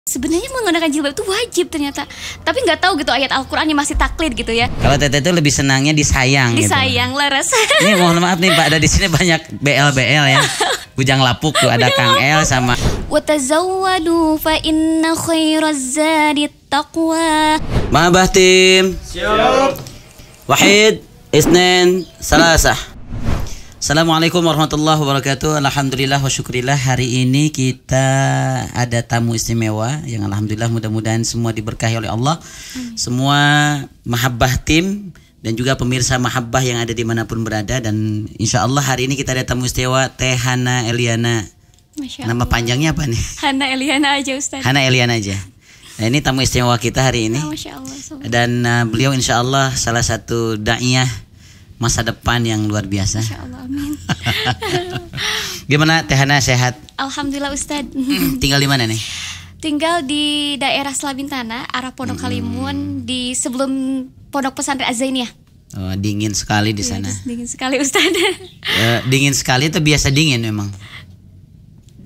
Sebenarnya menggunakan jilbab itu wajib ternyata, tapi nggak tahu gitu ayat Al-Qur'annya masih taklid gitu ya. Kalau Teteh itu lebih senangnya disayang. Disayang gitu. Laras. Ini mohon maaf nih Pak, ada di sini banyak BL ya. Bujang lapuk tuh ada Kang El sama. Wa tazawwadu fa inna khairaz zadi taqwa. Ma'abah tim. Siap. Wahid, Isnin, Salasah. Assalamualaikum warahmatullahi wabarakatuh. Alhamdulillah wa syukurillah. Hari ini kita ada tamu istimewa yang alhamdulillah mudah-mudahan semua diberkahi oleh Allah. Semua mahabbah tim dan juga pemirsa mahabbah yang ada dimanapun berada. Dan insya Allah hari ini kita ada tamu istimewa Teh Hana Eliana. Nama panjangnya apa nih? Hana Eliana aja Ustaz. Hana Eliana aja. Nah, ini tamu istimewa kita hari ini. Masya Allah. Dan beliau insya Allah salah satu da'iyah masa depan yang luar biasa. Masya Allah, amin. Gimana Teh Hana, sehat? Alhamdulillah Ustaz. Tinggal di mana nih? Tinggal di daerah Selabintana, arah Pondok Kalimun, di sebelum Pondok Pesantren Az-Zainiyah. Oh, dingin sekali di sana. Dingin sekali Ustaz. Dingin sekali atau biasa dingin memang?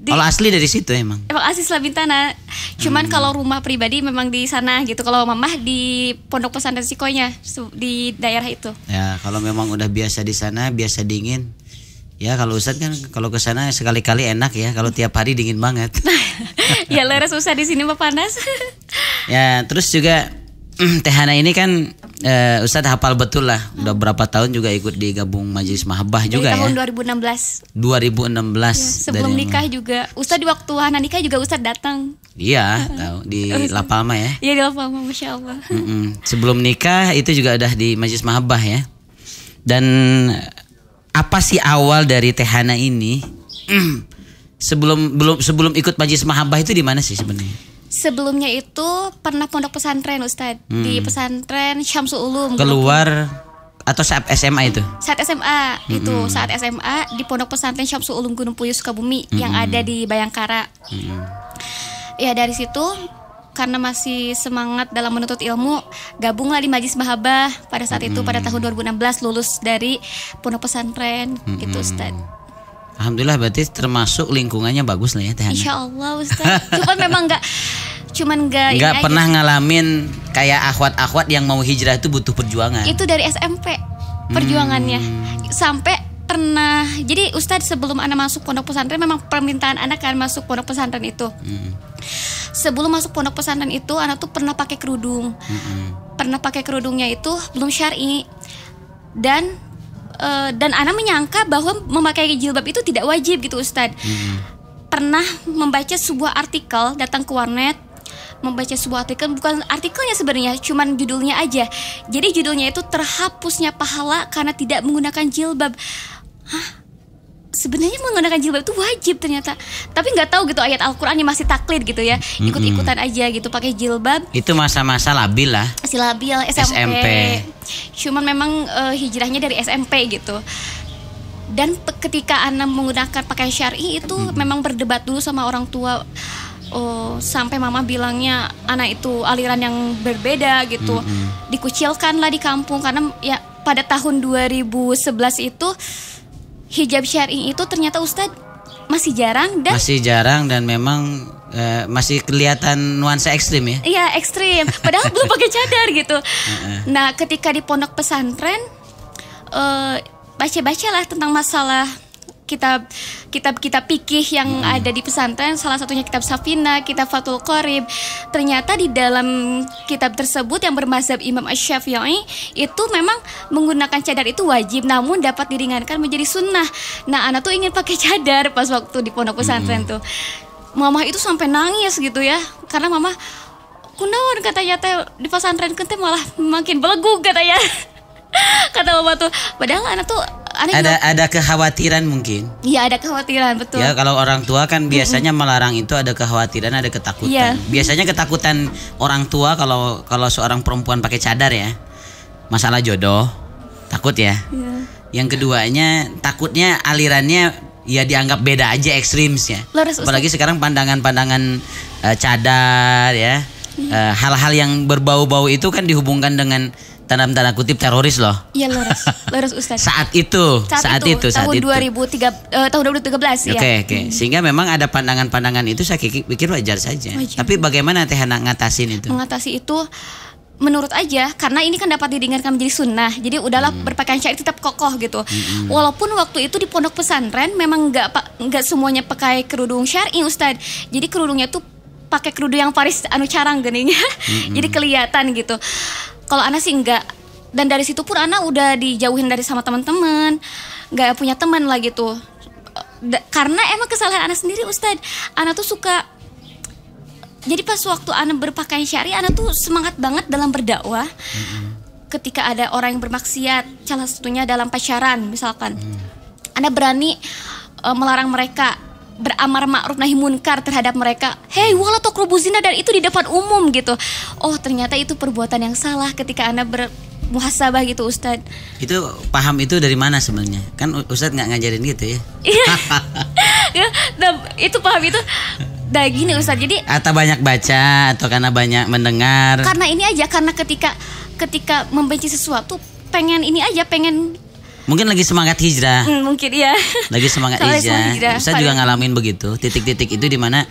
Kalau asli dari situ emang asli Selabintana. Cuman kalau rumah pribadi memang di sana gitu. Kalau mamah di Pondok Pesantren Sikonya di daerah itu. Ya, kalau memang udah biasa di sana, biasa dingin. Ya, kalau Ustadz kan kalau ke sana sekali-kali enak ya. Kalau tiap hari dingin banget. Ya, Laras susah di sini mah panas. Ya, terus juga Teh Hana ini kan Ustadz hafal betul lah. Udah berapa tahun juga ikut digabung Majelis Mahabbah juga ya. Tahun 2016. 2016. Ya, sebelum nikah juga. Ustadz di waktu Hana nikah juga Ustadz datang. Iya, tahu di La Palma ya. Iya, di La Palma, Masya Allah. Sebelum nikah itu juga udah di Majelis Mahabbah ya. Dan apa sih awal dari Teh Hana ini? Sebelum ikut Majelis Mahabbah itu di mana sih sebenarnya? Sebelumnya itu pernah pondok pesantren Ustadz di pesantren Syamsul Ulum. Keluar atau saat SMA itu? Saat SMA itu saat SMA di pondok pesantren Syamsul Ulum Gunung Puyuh Sukabumi yang ada di Bayangkara. Ya dari situ karena masih semangat dalam menuntut ilmu, gabunglah di Majelis Mahabbah pada saat itu pada tahun 2016 lulus dari pondok pesantren gitu Ustadz. Alhamdulillah berarti termasuk lingkungannya bagus lah ya Teh Hana. Insya Allah Ustaz. Cuman memang nggak pernah ngalamin kayak akhwat-akhwat yang mau hijrah itu butuh perjuangan. Itu dari SMP perjuangannya sampai pernah. Jadi Ustaz sebelum anak masuk pondok pesantren memang permintaan anak kan masuk pondok pesantren itu. Sebelum masuk pondok pesantren itu anak tuh pernah pakai kerudung. Pernah pakai kerudungnya itu belum syar'i dan anak menyangka bahwa memakai jilbab itu tidak wajib gitu Ustadz. Pernah membaca sebuah artikel, datang ke warnet, membaca sebuah artikel, bukan artikelnya sebenarnya, cuman judulnya aja. Jadi judulnya itu terhapusnya pahala karena tidak menggunakan jilbab. Hah? Sebenarnya menggunakan jilbab itu wajib ternyata, tapi nggak tahu gitu ayat Al-Qur'annya masih taklid gitu ya, ikut-ikutan aja gitu pakai jilbab. Itu masa-masa labil lah. Masih labil SMP. Cuman memang hijrahnya dari SMP gitu. Dan ketika anak menggunakan pakaian syar'i itu memang berdebat dulu sama orang tua. Sampai mama bilangnya anak itu aliran yang berbeda gitu. Dikucilkan lah di kampung karena ya pada tahun 2011 itu hijab syar'i itu ternyata Ustadz masih jarang dan memang masih kelihatan nuansa ekstrim ya. Iya, ekstrim. Padahal belum pakai cadar gitu. Nah, ketika di pondok pesantren baca-bacalah tentang masalah kitab fikih yang ada di pesantren, salah satunya kitab Safina, kitab Fathul Qorib. Ternyata di dalam kitab tersebut yang bermazhab Imam Asy-Syafi'i itu memang menggunakan cadar itu wajib, namun dapat diringankan menjadi sunnah. Nah, anak tuh ingin pakai cadar pas waktu di pondok pesantren tuh. Mama itu sampai nangis gitu ya, karena mama kunaon katanya teh di pesantren teh malah makin belegu katanya. Kata mama tuh, padahal anak tuh ada kekhawatiran mungkin. Iya, ada kekhawatiran, betul. Ya, kalau orang tua kan biasanya melarang itu ada kekhawatiran, ada ketakutan. Biasanya ketakutan orang tua kalau seorang perempuan pakai cadar ya, masalah jodoh, takut ya. Yang keduanya takutnya alirannya ya dianggap beda aja, ekstrimsnya. Apalagi sekarang pandangan-pandangan cadar ya, hal-hal yang berbau-bau itu kan dihubungkan dengan tanda kutip teroris loh. Iya lurus Ustaz. Saat itu tahun 2013 ya. Oke. Sehingga memang ada pandangan-pandangan itu saya pikir wajar saja. Tapi bagaimana Teh Hana ngatasin itu? Mengatasi itu menurut aja, karena ini kan dapat didengarkan menjadi sunnah. Jadi udahlah berpakaian syar'i tetap kokoh gitu. Walaupun waktu itu di pondok pesantren memang nggak semuanya pakai kerudung syar'i Ustadz. Jadi kerudungnya tuh pakai kerudung yang Paris anu carang geningnya. Jadi kelihatan gitu. Kalau Ana sih enggak. Dan dari situ pun Ana udah dijauhin dari sama teman-teman, nggak punya teman lah gitu. Karena emang kesalahan Ana sendiri Ustadz. Ana tuh suka. Jadi pas waktu Ana berpakaian syar'i, Ana tuh semangat banget dalam berdakwah. Ketika ada orang yang bermaksiat, salah satunya dalam pacaran misalkan, Ana berani melarang mereka, beramar ma'ruf nahi munkar terhadap mereka. Hei, wala taqrabu zina, dan itu di depan umum gitu. Oh, ternyata itu perbuatan yang salah ketika Ana bermuhasabah gitu Ustadz. Itu paham itu dari mana sebenarnya? Kan Ustadz nggak ngajarin gitu ya? Ya, itu paham itu dari gini Ustadz. Jadi atau banyak baca atau karena banyak mendengar? Karena ini aja, karena ketika membenci sesuatu pengen mungkin lagi semangat hijrah. Mungkin iya. Lagi semangat hijrah. Saya juga ngalamin begitu. Titik-titik itu di mana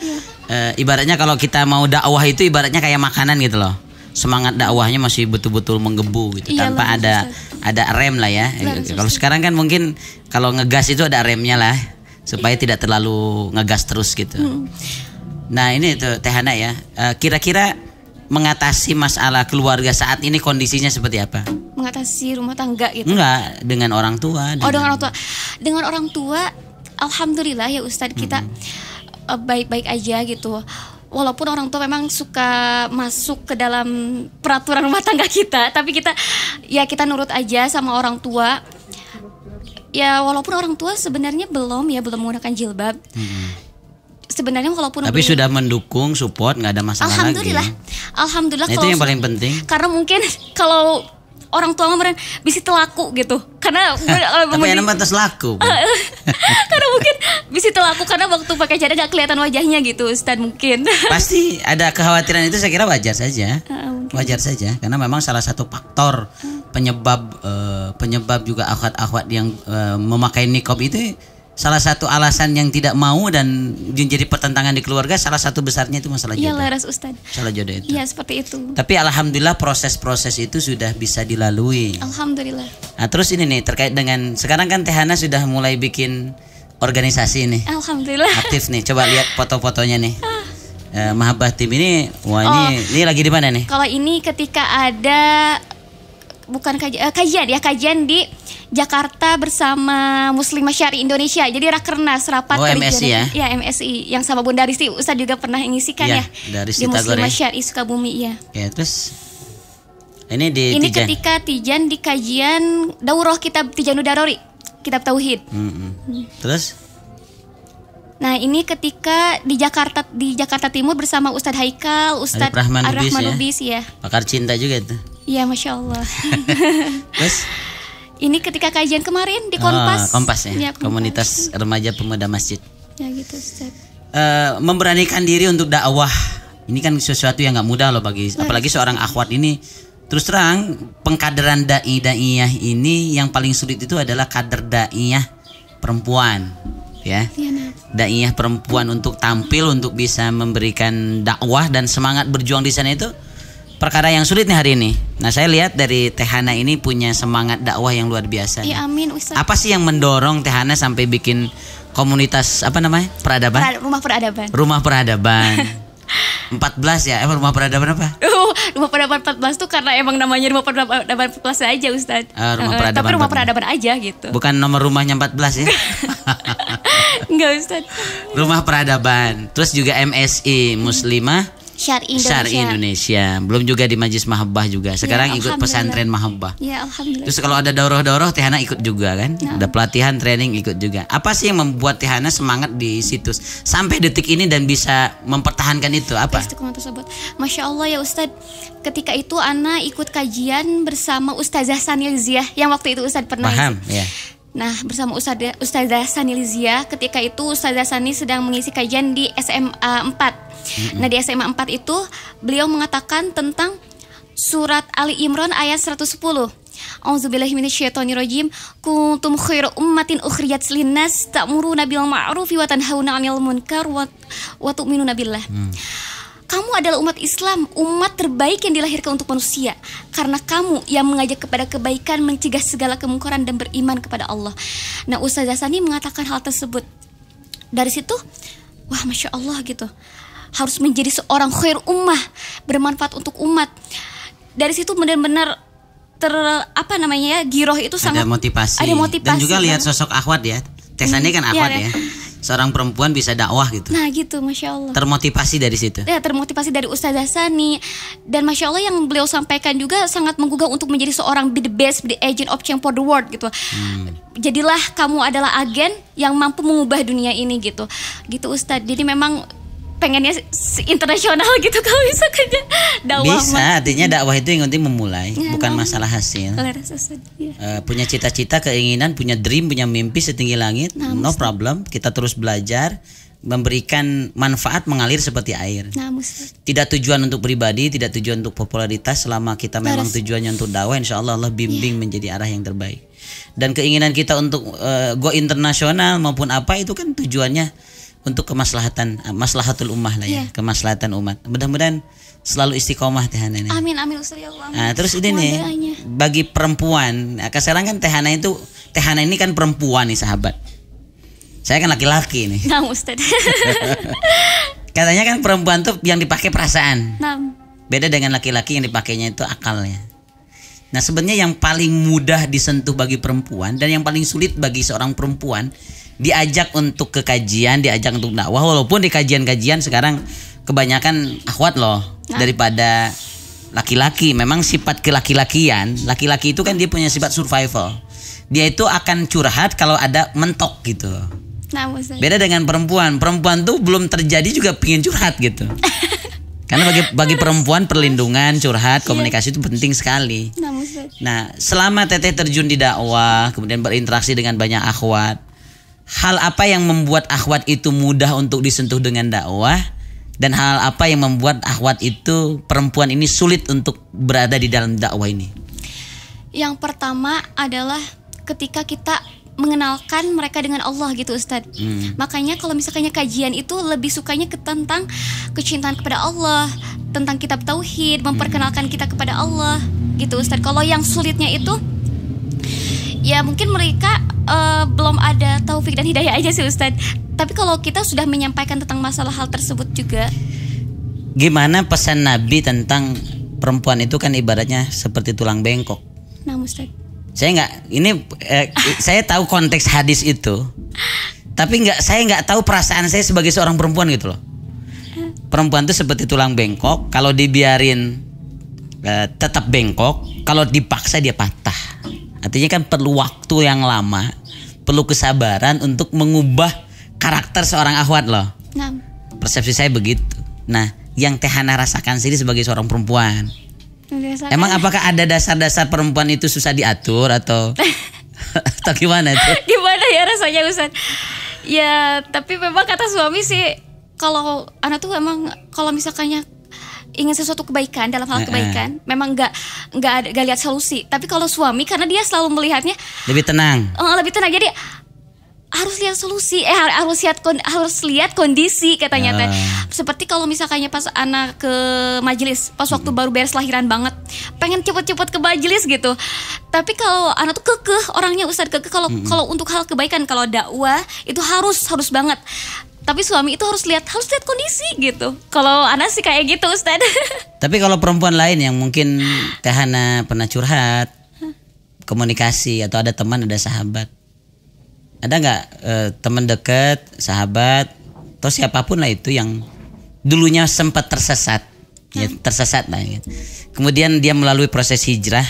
ibaratnya kalau kita mau dakwah itu ibaratnya kayak makanan gitu loh. Semangat dakwahnya masih betul-betul menggebu gitu, tanpa ada rem lah ya. Kalau sekarang kan mungkin kalau ngegas itu ada remnya lah supaya tidak terlalu ngegas terus gitu. Nah, ini tuh Teh Hana ya. Kira-kira mengatasi masalah keluarga saat ini kondisinya seperti apa? Mengatasi rumah tangga gitu. Enggak, dengan orang tua. Dengan orang tua. Dengan orang tua alhamdulillah ya Ustadz, kita baik-baik aja gitu. Walaupun orang tua memang suka masuk ke dalam peraturan rumah tangga kita, tapi kita nurut aja sama orang tua. Ya walaupun orang tua sebenarnya belum menggunakan jilbab. Sebenarnya walaupun tapi sudah mendukung, support, nggak ada masalah alhamdulillah. lagi. Alhamdulillah. Nah, itu yang paling penting. Karena mungkin kalau orang tua ngomong bisa telaku gitu. Karena tapi yang batas laku. Karena mungkin bisa telaku karena waktu pakai cadar nggak kelihatan wajahnya gitu, Ustaz mungkin. Pasti ada kekhawatiran itu, saya kira wajar saja. Wajar saja karena memang salah satu faktor penyebab juga akhwat-akhwat yang memakai niqab itu. Salah satu alasan yang tidak mau dan menjadi pertentangan di keluarga, salah satu besarnya itu masalah jodoh. Iya, laras Ustaz. Masalah jodoh itu. Iya, seperti itu. Tapi alhamdulillah proses-proses itu sudah bisa dilalui. Alhamdulillah. Nah, terus ini nih terkait dengan sekarang kan Teh Hana sudah mulai bikin organisasi nih. Alhamdulillah. Aktif nih. Coba lihat foto-fotonya nih. Mahabbah Tim ini, ini lagi di mana nih? Kalau ini ketika ada kajian di Jakarta bersama Muslimah Syari Indonesia. Jadi rakernas, rapat kerja. MSI ya? Iya, MSI yang sama Bunda Risti Ustaz juga pernah ngisikan ya. Di Muslimah Syari Sukabumi ya. Ya, terus ini Tijan. Ketika Tijan di kajian daurah kitab Tijanud Darori, kitab tauhid. Terus nah, ini ketika di Jakarta Timur bersama Ustadz Haikal, Ustadz Ar-Rahman Lubis ya. Pakar cinta juga itu. Iya, Masya Allah. Terus ini ketika kajian kemarin di Kompas. Kompas ya, Komunitas Remaja Pemuda Masjid. Ya gitu Ustaz. Memberanikan diri untuk dakwah. Ini kan sesuatu yang nggak mudah loh apalagi seorang akhwat ini. Terus terang pengkaderan daiyah ini yang paling sulit itu adalah kader daiyah perempuan, ya. Daiyah perempuan untuk tampil, untuk bisa memberikan dakwah dan semangat berjuang di sana itu perkara yang sulit nih hari ini. Nah, saya lihat dari Teh Hana ini punya semangat dakwah yang luar biasa. Ya, amin Ustaz. Apa sih yang mendorong Teh Hana sampai bikin komunitas apa namanya? Peradaban? Rumah Peradaban. Rumah Peradaban. 14 ya? Rumah Peradaban apa? Rumah Peradaban 14 tuh karena emang namanya Rumah Peradaban 14 aja Ustaz. Tapi Rumah Peradaban aja gitu. Bukan nomor rumahnya 14 ya? Enggak Ustaz. Rumah Peradaban. Terus juga MSI Muslimah Syari Indonesia. Belum juga di Majlis Mahabbah juga. Sekarang ikut pesantren Mahabbah. Ya, alhamdulillah. Terus kalau ada daurah-daurah Teh Hana ikut juga kan? Ada pelatihan, training ikut juga. Apa sih yang membuat Teh Hana semangat di situ sampai detik ini dan bisa mempertahankan itu? Apa? Masya Allah ya Ustadz. Ketika itu Ana ikut kajian bersama Ustazah Sanilziah yang waktu itu Ustadz pernah. Paham, ya. Nah, bersama Ustazah Sanilziah, ketika itu Ustazah Sani sedang mengisi kajian di SMA 4. Nah, di SMA 4 itu beliau mengatakan tentang Surat Ali Imran ayat 110. Auzubillahi minasyaitonirrajim. Kuntum khairu ummatin ukhrijat linnas ta'muruna bil ma'rufi wa tanhauna 'anil munkar wa tu'minuna billah. Kamu adalah umat Islam, umat terbaik yang dilahirkan untuk manusia, karena kamu yang mengajak kepada kebaikan, mencegah segala kemungkaran dan beriman kepada Allah. Nah, Ustazah Sani mengatakan hal tersebut. Dari situ, wah, Masya Allah gitu. Harus menjadi seorang khair ummah, bermanfaat untuk umat. Dari situ benar-benar giroh itu sangat ada motivasi. Dan juga lihat sosok akhwat ya. Tesani kan akhwat ya. Seorang perempuan bisa dakwah gitu. Nah gitu, Masya Allah. Termotivasi dari situ. Ya, termotivasi dari Ustazah Sani. Dan Masya Allah yang beliau sampaikan juga sangat menggugah untuk menjadi seorang be the best, be the agent of change for the world gitu. Jadilah kamu adalah agen yang mampu mengubah dunia ini gitu. Gitu Ustadz. Jadi memang pengennya internasional gitu kalau bisa kerja dakwah. Bisa, artinya dakwah itu yang penting memulai, bukan masalah hasil. Punya cita-cita, keinginan, punya dream, punya mimpi setinggi langit, no problem. Kita terus belajar, memberikan manfaat mengalir seperti air. Tidak tujuan untuk pribadi, tidak tujuan untuk popularitas. Selama kita memang tujuannya untuk dakwah, insya Allah Allah bimbing menjadi arah yang terbaik. Dan keinginan kita untuk go internasional maupun apa itu kan tujuannya untuk kemaslahatan, maslahatul ummah lah ya, kemaslahatan umat. Mudah-mudahan selalu istiqomah Teh Hana ini. Amin amin Ustaz ya Allah. Nah, terus ini nih bagi perempuan, sekarang kan Teh Hana ini kan perempuan nih sahabat. Saya kan laki-laki nih. Nah, Ustaz. Katanya kan perempuan tuh yang dipakai perasaan. Nah. Beda dengan laki-laki yang dipakainya itu akalnya. Nah, sebenarnya yang paling mudah disentuh bagi perempuan dan yang paling sulit bagi seorang perempuan diajak untuk ke kajian, diajak untuk dakwah, walaupun di kajian-kajian sekarang kebanyakan akhwat loh daripada laki-laki. Memang sifat kelaki-lakian, laki-laki itu kan dia punya sifat survival. Dia itu akan curhat kalau ada mentok gitu. Nah, beda dengan perempuan. Perempuan tuh belum terjadi juga pingin curhat gitu. Karena bagi perempuan perlindungan, curhat, komunikasi itu penting sekali. Nah, selama Teteh terjun di dakwah, kemudian berinteraksi dengan banyak akhwat, hal apa yang membuat akhwat itu mudah untuk disentuh dengan dakwah, dan hal apa yang membuat akhwat itu, perempuan ini sulit untuk berada di dalam dakwah ini? Yang pertama adalah ketika kita mengenalkan mereka dengan Allah gitu Ustadz. Makanya kalau misalnya kajian itu lebih sukanya tentang kecintaan kepada Allah, tentang kitab tauhid, memperkenalkan kita kepada Allah gitu Ustadz. Kalau yang sulitnya itu ya mungkin mereka belum ada taufik dan hidayah aja sih Ustadz. Tapi kalau kita sudah menyampaikan tentang masalah hal tersebut juga. Gimana pesan Nabi tentang perempuan itu kan ibaratnya seperti tulang bengkok. Nah Ustadz, saya tahu konteks hadis itu, tapi saya nggak tahu perasaan saya sebagai seorang perempuan gitu loh. Perempuan itu seperti tulang bengkok, kalau dibiarin tetap bengkok, kalau dipaksa dia patah. Artinya kan perlu waktu yang lama, perlu kesabaran untuk mengubah karakter seorang akhwat loh. Persepsi saya begitu. Nah, yang Teh Hana rasakan sendiri sebagai seorang perempuan, emang apakah ada dasar-dasar perempuan itu susah diatur atau gimana itu? Gimana ya rasanya Ustaz? Ya tapi memang kata suami sih, kalau anak tuh emang kalau misalkannya ingin sesuatu kebaikan dalam hal kebaikan, memang nggak lihat solusi. Tapi kalau suami karena dia selalu melihatnya lebih tenang. Lebih tenang, jadi harus lihat solusi, harus lihat kondisi katanya teh. Seperti kalau misalkannya pas anak ke majelis, pas waktu baru beres lahiran banget, pengen cepet-cepet ke majelis gitu. Tapi kalau anak tuh kekeh orangnya Ustadz, kekeh kalau untuk hal kebaikan, kalau dakwah itu harus banget. Tapi suami itu harus lihat kondisi gitu. Kalau anak sih kayak gitu Ustadz. Tapi kalau perempuan lain yang mungkin Teh Hana pernah curhat, komunikasi atau ada teman, ada sahabat, ada nggak teman dekat, sahabat, atau siapapun lah itu yang dulunya sempat tersesat, ya, tersesat lah. Ya. Kemudian dia melalui proses hijrah.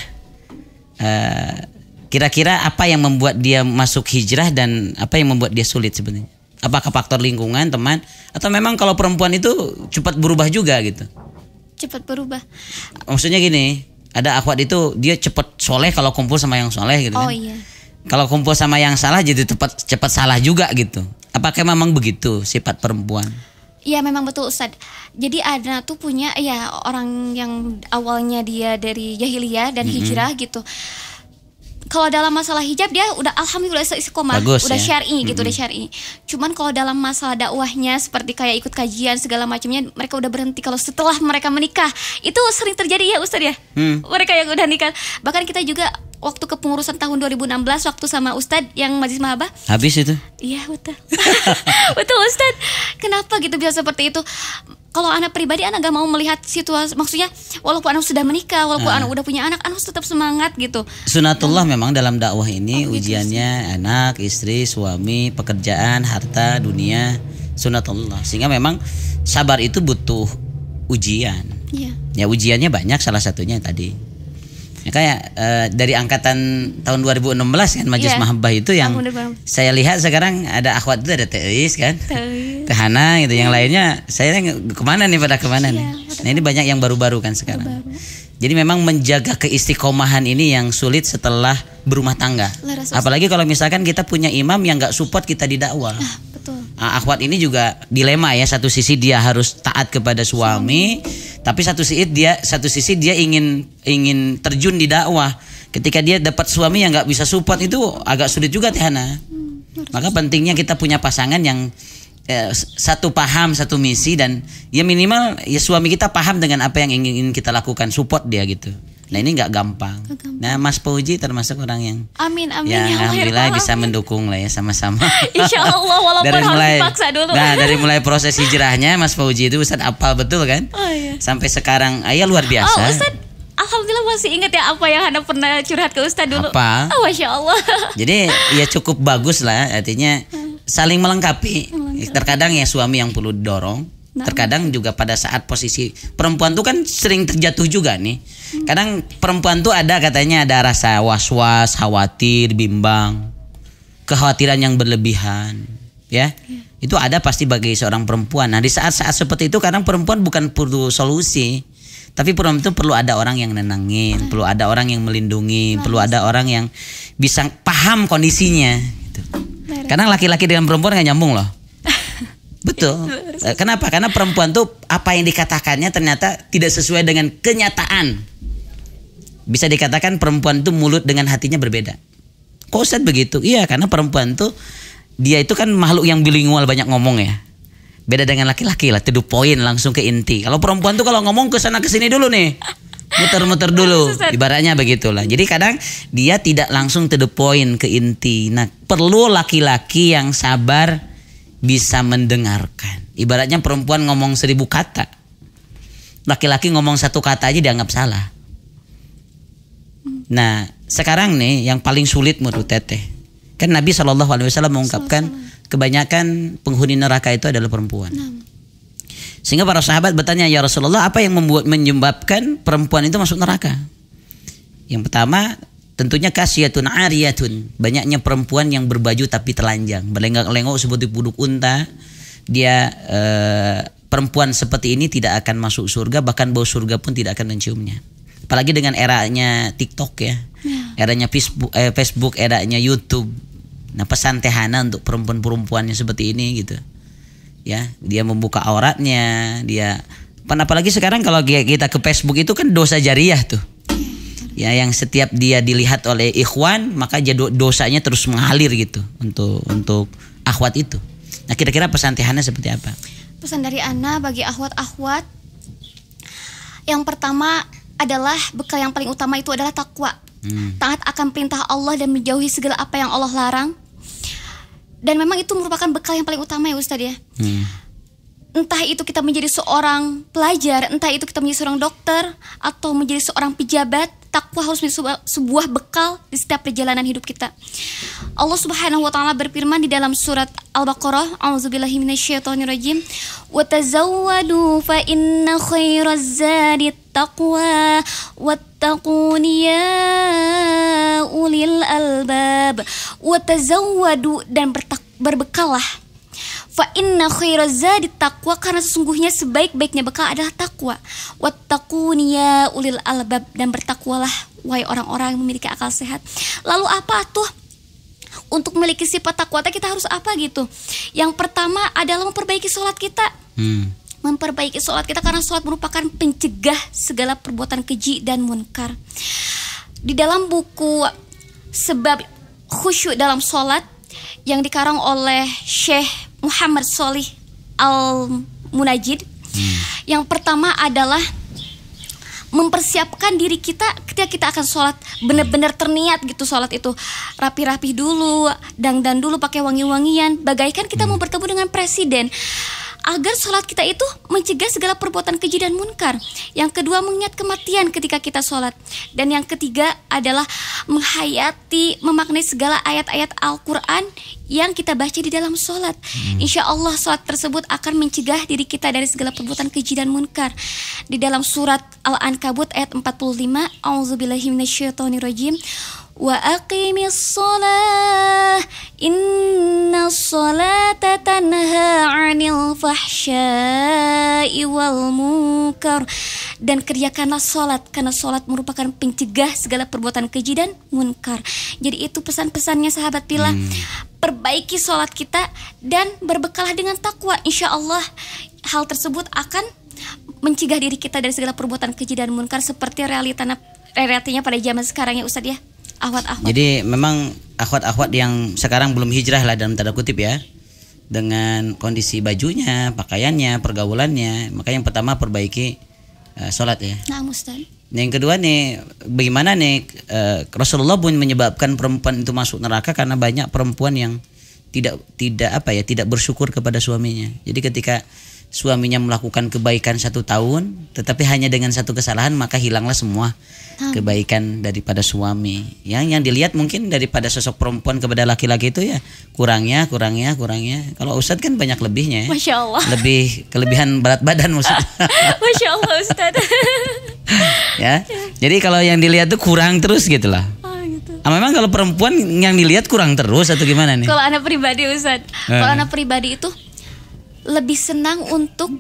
Kira-kira apa yang membuat dia masuk hijrah dan apa yang membuat dia sulit sebenarnya? Apakah faktor lingkungan, teman, atau memang kalau perempuan itu cepat berubah juga gitu? Cepat berubah. Maksudnya gini, ada akhwat itu dia cepat soleh kalau kumpul sama yang soleh gitu kan? Oh iya. Kalau kumpul sama yang salah jadi cepat salah juga gitu. Apakah memang begitu sifat perempuan? Ya memang betul Ustadz. Jadi Adna tuh punya ya orang yang awalnya dia dari jahiliyah dan hijrah gitu. Kalau dalam masalah hijab dia udah alhamdulillah istiqomah, bagus, udah ya? syar'i gitu, udah syar'i. Cuman kalau dalam masalah dakwahnya seperti kayak ikut kajian segala macamnya, mereka udah berhenti kalau setelah mereka menikah. Itu sering terjadi ya Ustadz ya. Mereka yang udah nikah. Bahkan kita juga waktu kepengurusan tahun 2016 waktu sama Ustadz yang Majlis Mahabah. Habis itu? Iya betul. Betul Ustadz. Kenapa gitu bisa seperti itu? Kalau anak pribadi anak gak mau melihat situasi, maksudnya walaupun anak sudah menikah, walaupun anak udah punya anak harus tetap semangat gitu. Sunatullah memang dalam dakwah ini ujiannya anak, istri, suami, pekerjaan, harta, dunia, sunatullah. Sehingga memang sabar itu butuh ujian. Iya. Ya ujiannya banyak, salah satunya tadi. Ya, kayak dari angkatan tahun 2016 kan Majlis Mahabbah itu yang saya lihat sekarang ada akhwat itu ada Teis kan, Tehana gitu, yang lainnya saya kemana nih pada kemana nih. Nah ini banyak yang baru-baru kan sekarang. Jadi memang menjaga keistiqomahan ini yang sulit setelah berumah tangga. Apalagi kalau misalkan kita punya imam yang nggak support kita di dakwah. Akhwat ini juga dilema ya, satu sisi dia harus taat kepada suami, tapi satu sisi dia ingin terjun di dakwah. Ketika dia dapat suami yang nggak bisa support itu agak sulit juga Tehana. Maka pentingnya kita punya pasangan yang satu paham, satu misi, dan ya minimal ya suami kita paham dengan apa yang ingin kita lakukan, support dia gitu. Nah ini nggak gampang. Nah Mas Fauzi termasuk orang yang amin yang alhamdulillah bisa mendukung lah ya sama-sama. Insya Allah walaupun harus dipaksa dulu. Nah dari mulai proses hijrahnya Mas Fauzi itu Ustadz apal betul kan? Iya. Sampai sekarang ayah luar biasa. Ustadz, alhamdulillah masih ingat ya apa yang Anda pernah curhat ke Ustadz dulu. Apa? Masya Allah. Jadi ya cukup bagus lah, artinya saling melengkapi. Terkadang ya suami yang perlu didorong. Terkadang juga pada saat posisi perempuan tuh kan sering terjatuh juga nih. Kadang perempuan tuh ada katanya ada rasa was-was, khawatir, bimbang, kekhawatiran yang berlebihan, ya. Itu ada pasti bagi seorang perempuan. Nah di saat-saat seperti itu kadang perempuan bukan perlu solusi, tapi perempuan itu perlu ada orang yang nenangin, perlu ada orang yang melindungi, perlu ada orang yang bisa paham kondisinya. Gitu. Kadang laki-laki dengan perempuan nggak nyambung loh. Betul. Kenapa? Karena perempuan tuh apa yang dikatakannya ternyata tidak sesuai dengan kenyataan. Bisa dikatakan perempuan tuh mulut dengan hatinya berbeda. Kok Ustadz begitu? Iya, karena perempuan tuh dia itu kan makhluk yang bilingual, banyak ngomong ya. Beda dengan laki-laki lah, to the point, langsung ke inti. Kalau perempuan tuh kalau ngomong ke sana ke sini dulu nih. Muter-muter dulu. Ibaratnya begitulah. Jadi kadang dia tidak langsung to the point, ke inti. Nah, perlu laki-laki yang sabar bisa mendengarkan. Ibaratnya perempuan ngomong 1000 kata, laki-laki ngomong 1 kata aja dianggap salah. Nah sekarang nih yang paling sulit menurut Teteh, kan Nabi SAW mengungkapkan kebanyakan penghuni neraka itu adalah perempuan. Sehingga para sahabat bertanya, ya Rasulullah, apa yang menyebabkan perempuan itu masuk neraka? Yang pertama tentunya kasiyatun ariyatun, banyaknya perempuan yang berbaju tapi telanjang, berlenggak-lenggok seperti puduk unta. Dia perempuan seperti ini tidak akan masuk surga, bahkan bau surga pun tidak akan menciumnya. Apalagi dengan eranya TikTok ya, eranya Facebook, eranya YouTube. Nah pesan Tehana untuk perempuan-perempuan yang seperti ini gitu, ya dia membuka auratnya, dia apalagi sekarang kalau kita ke Facebook itu kan dosa jariah tuh. Ya yang setiap dia dilihat oleh ikhwan maka dosanya terus mengalir gitu untuk akhwat itu. Nah kira-kira pesan Tehana seperti apa? Pesan dari Ana bagi akhwat-akhwat, yang pertama adalah bekal yang paling utama itu adalah takwa. Taat akan perintah Allah dan menjauhi segala apa yang Allah larang. Dan memang itu merupakan bekal yang paling utama ya Ustadz ya. Entah itu kita menjadi seorang pelajar, entah itu kita menjadi seorang dokter, atau menjadi seorang pejabat, takwa harus menjadi sebuah bekal di setiap perjalanan hidup kita. Allah Subhanahu wa taala berfirman di dalam surat Al-Baqarah, A'udzubillahi minasyaitonirrajim, "Wa tazawwadu fa inna khairaz zadi taqwa wattaquni ya ulil albab." Wa tazawwadu, dan berbekallah. Fa inna khairaz zadi taqwa, karena sesungguhnya sebaik-baiknya bekal adalah takwa. Wattaquni ya ulil albab, dan bertakwalah wahai orang-orang yang memiliki akal sehat. Lalu apa tuh untuk memiliki sifat takwa kita harus apa gitu. Yang pertama adalah memperbaiki sholat kita. Memperbaiki sholat kita, karena sholat merupakan pencegah segala perbuatan keji dan munkar. Di dalam buku Sebab Khusyuk dalam Sholat yang dikarang oleh Syekh Muhammad Sholih Al-Munajjid, yang pertama adalah mempersiapkan diri kita ketika kita akan sholat, benar-benar terniat gitu sholat itu, rapi-rapi dulu, dandan dulu pakai wangi-wangian, bagaikan kita mau bertemu dengan presiden, agar sholat kita itu mencegah segala perbuatan keji dan munkar. Yang kedua, mengingat kematian ketika kita sholat. Dan yang ketiga adalah menghayati, memaknai segala ayat-ayat Al-Quran yang kita baca di dalam sholat. Insya Allah sholat tersebut akan mencegah diri kita dari segala perbuatan keji dan munkar. Di dalam surat Al-Ankabut ayat 45, A'udzubillahi minasyaitonirrajim. Wa aqimis shalah inna sholata tanha 'anil fahsya'i wal munkar. Dan kerjakanlah sholat, karena sholat merupakan pencegah segala perbuatan keji dan munkar. Jadi itu pesan-pesannya sahabat Pillah. Perbaiki sholat kita dan berbekalah dengan takwa. Insya Allah hal tersebut akan mencegah diri kita dari segala perbuatan keji dan munkar, seperti realitanya pada zaman sekarang ya Ustadz ya. Akhwat-akhwat. Jadi memang akhwat-akhwat yang sekarang belum hijrah lah dalam tanda kutip ya, dengan kondisi bajunya, pakaiannya, pergaulannya, maka yang pertama perbaiki sholat ya. Nah, Ustaz. Yang kedua nih, bagaimana nih Rasulullah pun menyebabkan perempuan itu masuk neraka karena banyak perempuan yang tidak bersyukur kepada suaminya. Jadi ketika suaminya melakukan kebaikan 1 tahun, tetapi hanya dengan satu kesalahan, maka hilanglah semua kebaikan daripada suami. Yang dilihat mungkin daripada sosok perempuan kepada laki-laki itu ya kurangnya. Kalau Ustadz kan banyak lebihnya ya. Masya Allah. Kelebihan berat badan maksudnya. Masya Allah Ustadz. Ya. Jadi kalau yang dilihat tuh kurang terus gitulah. Memang kalau perempuan yang dilihat kurang terus atau gimana nih? Kalau anak pribadi Ustadz, kalau anak pribadi itu lebih senang untuk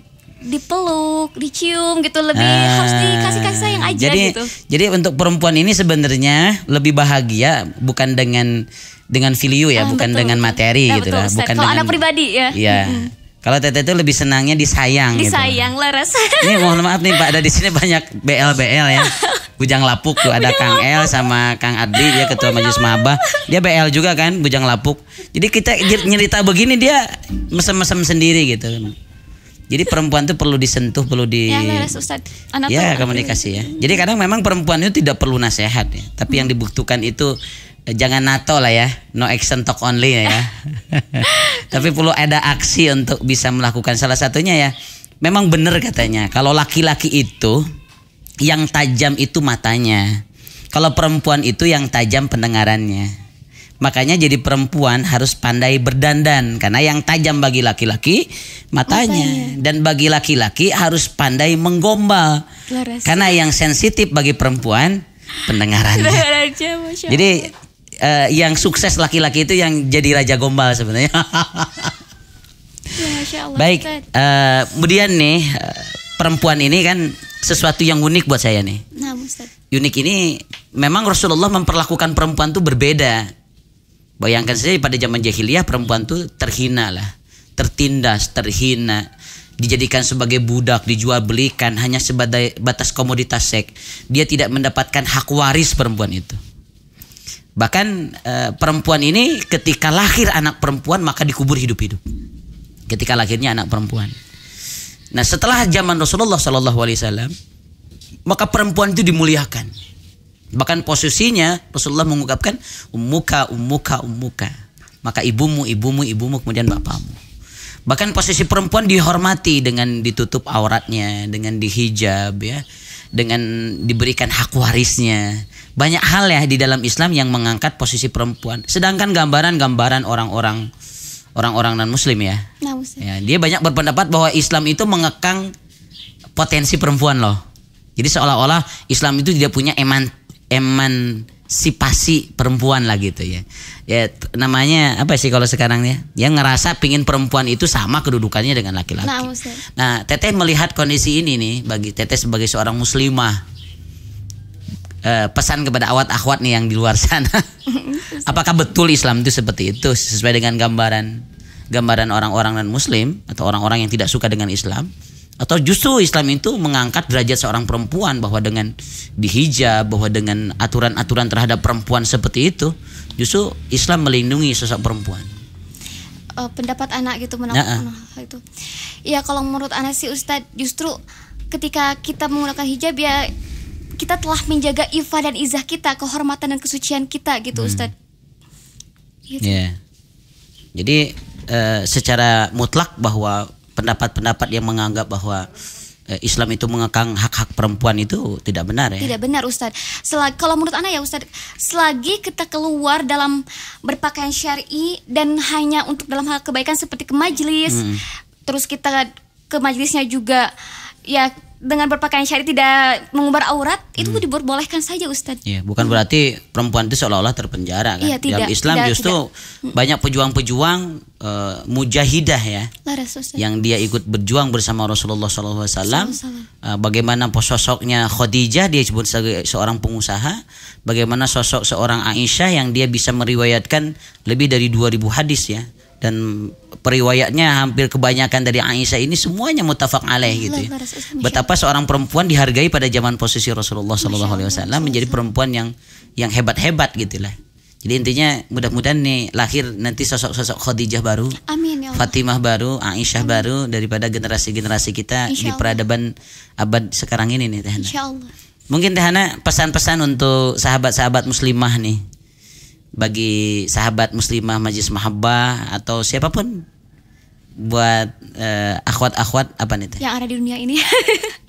dipeluk, dicium gitu, lebih harus dikasih kasih sayang aja gitu. Jadi untuk perempuan ini sebenarnya lebih bahagia bukan dengan filiu ya, bukan dengan materi gitu lah, bukan kalau dengan anak pribadi ya. Iya. Kalau Teteh itu lebih senangnya disayang gitu. Disayang lah rasanya. Ini mohon maaf nih Pak, ada di sini banyak BL ya. Bujang Lapuk tuh ada Kang El sama Kang Adli, dia ketua majelis maba. Dia BL juga kan, Bujang Lapuk. Jadi kita nyerita begini dia mesem-mesem sendiri gitu. Jadi perempuan tuh perlu disentuh, perlu komunikasi ya. Jadi kadang memang perempuan itu tidak perlu nasihat ya, tapi yang dibutuhkan itu jangan NATO lah ya, no action talk only ya. Tapi perlu ada aksi untuk bisa melakukan. Salah satunya ya, memang benar katanya, kalau laki-laki itu yang tajam itu matanya, kalau perempuan itu yang tajam pendengarannya. Makanya jadi perempuan harus pandai berdandan, karena yang tajam bagi laki-laki matanya, dan bagi laki-laki harus pandai menggombal, karena yang sensitif bagi perempuan pendengarannya. Jadi yang sukses laki-laki itu yang jadi raja gombal sebenarnya. Baik, kemudian nih perempuan ini kan sesuatu yang unik buat saya nih. Nah, Ustaz. Unik ini memang Rasulullah memperlakukan perempuan tuh berbeda. Bayangkan saja pada zaman jahiliyah perempuan tuh terhina lah, tertindas, terhina, dijadikan sebagai budak, dijual belikan hanya sebagai batas komoditas seks. Dia tidak mendapatkan hak waris perempuan itu. Bahkan perempuan ini ketika lahir anak perempuan maka dikubur hidup-hidup. Ketika lahirnya anak perempuan. Nah, setelah zaman Rasulullah SAW, maka perempuan itu dimuliakan. Bahkan posisinya Rasulullah mengungkapkan ummuka. Maka ibumu, kemudian bapakmu. Bahkan posisi perempuan dihormati dengan ditutup auratnya, dengan dihijab ya, dengan diberikan hak warisnya. Banyak hal ya di dalam Islam yang mengangkat posisi perempuan. Sedangkan gambaran-gambaran orang-orang non-muslim ya. Ya, dia banyak berpendapat bahwa Islam itu mengekang potensi perempuan loh. Jadi seolah-olah Islam itu tidak punya emansipasi perempuan lah gitu ya. Ya namanya apa sih kalau sekarang ya? Yang ngerasa pingin perempuan itu sama kedudukannya dengan laki-laki. Nah, Teteh melihat kondisi ini nih, bagi Teteh sebagai seorang muslimah, pesan kepada awat-akhwat nih yang di luar sana. Apakah betul Islam itu seperti itu sesuai dengan gambaran orang-orang non muslim atau orang-orang yang tidak suka dengan Islam, atau justru Islam itu mengangkat derajat seorang perempuan bahwa dengan dihijab, bahwa dengan aturan-aturan terhadap perempuan seperti itu justru Islam melindungi sosok perempuan. Pendapat anak gitu itu. Ya kalau menurut anak sih Ustadz, justru ketika kita menggunakan hijab ya kita telah menjaga ifah dan izah kita, kehormatan dan kesucian kita gitu Ustadz. Gitu. Yeah. Jadi secara mutlak bahwa pendapat-pendapat yang menganggap bahwa Islam itu mengekang hak-hak perempuan itu tidak benar ya? Tidak benar Ustadz. Kalau menurut anak ya Ustadz, selagi kita keluar dalam berpakaian syar'i dan hanya untuk dalam hal kebaikan seperti ke majelis, terus kita ke majelisnya juga ya dengan berpakaian syar'i tidak mengumbar aurat, itu diperbolehkan saja Ustadz. Ya, bukan berarti perempuan itu seolah-olah terpenjara kan? Iya, dalam Islam justru banyak pejuang-pejuang mujahidah ya, yang dia ikut berjuang bersama Rasulullah SAW. Bagaimana sosoknya Khadijah, dia disebut sebagai seorang pengusaha. Bagaimana sosok seorang Aisyah yang dia bisa meriwayatkan lebih dari 2000 hadis ya. Dan periwayatnya hampir kebanyakan dari Aisyah ini semuanya muttafaq alaih gitu ya. Betapa seorang perempuan dihargai pada zaman posisi Rasulullah SAW menjadi perempuan yang hebat-hebat gitulah. Jadi intinya mudah-mudahan nih lahir nanti sosok-sosok Khadijah baru, amin, ya Allah. Fatimah baru, Aisyah baru daripada generasi-generasi kita di peradaban abad sekarang ini nih Teh Hana. Insyaallah. Mungkin Teh Hana pesan-pesan untuk sahabat-sahabat muslimah nih, bagi sahabat muslimah Majlis Mahabbah atau siapapun, buat akhwat-akhwat apa nih Teh? Yang ada di dunia ini.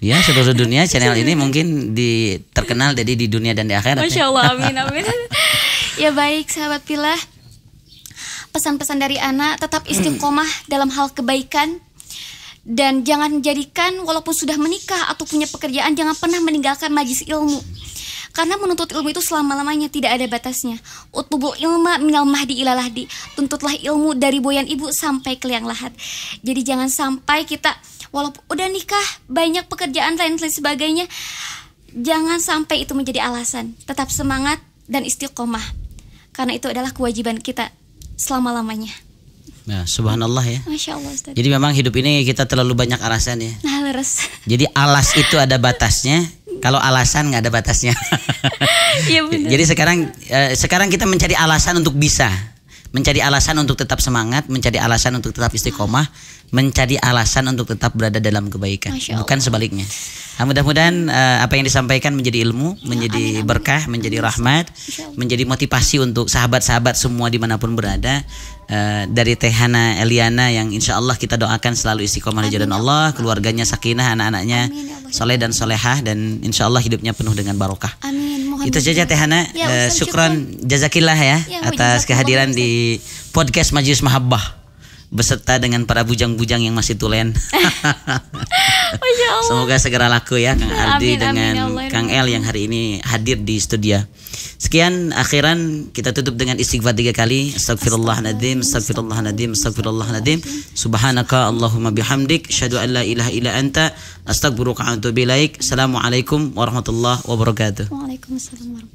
Ya, seluruh dunia channel ini mungkin terkenal jadi di dunia dan di akhirat. Masya Allah, amin amin. Ya baik sahabat Pilah, pesan-pesan dari anak tetap istiqomah dalam hal kebaikan, dan jangan jadikan walaupun sudah menikah atau punya pekerjaan jangan pernah meninggalkan majlis ilmu. Karena menuntut ilmu itu selama-lamanya, tidak ada batasnya. Utlubul ilma minal mahdi ila lahdi. Tuntutlah ilmu dari boyan ibu sampai ke liang lahat. Jadi jangan sampai kita walaupun udah nikah, banyak pekerjaan lain sebagainya, jangan sampai itu menjadi alasan. Tetap semangat dan istiqomah. Karena itu adalah kewajiban kita selama-lamanya. Nah, subhanallah ya. Masya Allah Ustaz. Jadi memang hidup ini kita terlalu banyak alasan ya. Nah, leres. Jadi alas itu ada batasnya. Kalau alasan nggak ada batasnya. Iya benar. Jadi sekarang kita mencari alasan untuk bisa, mencari alasan untuk tetap semangat, mencari alasan untuk tetap istiqomah, mencari alasan untuk tetap berada dalam kebaikan, bukan sebaliknya. Nah, mudah-mudahan apa yang disampaikan menjadi ilmu, menjadi berkah, menjadi rahmat, menjadi motivasi untuk sahabat-sahabat semua dimanapun berada. Dari Teh Hana Eliana yang insya Allah kita doakan selalu istiqomah di jalan Allah, keluarganya sakinah, anak-anaknya soleh dan solehah, dan insya Allah hidupnya penuh dengan barokah. Amin. Itu saja Teh Hana. Syukron jazakillah ya atas kehadiran di podcast Majlis Mahabbah beserta dengan para bujang-bujang yang masih tulen. Semoga segera laku ya Kang Ardi dengan Kang El yang hari ini hadir di studio. Sekian, akhiran kita tutup dengan istighfar 3 kali. Astagfirullahaladzim, astagfirullahaladzim, astagfirullahaladzim. Subhanaka Allahumma bihamdik, asyhadu an la ilaha illa anta, astaghfiruka wa atubu ilaik. Assalamualaikum warahmatullahi wabarakatuh. Waalaikumsalam warahmatullahi wabarakatuh.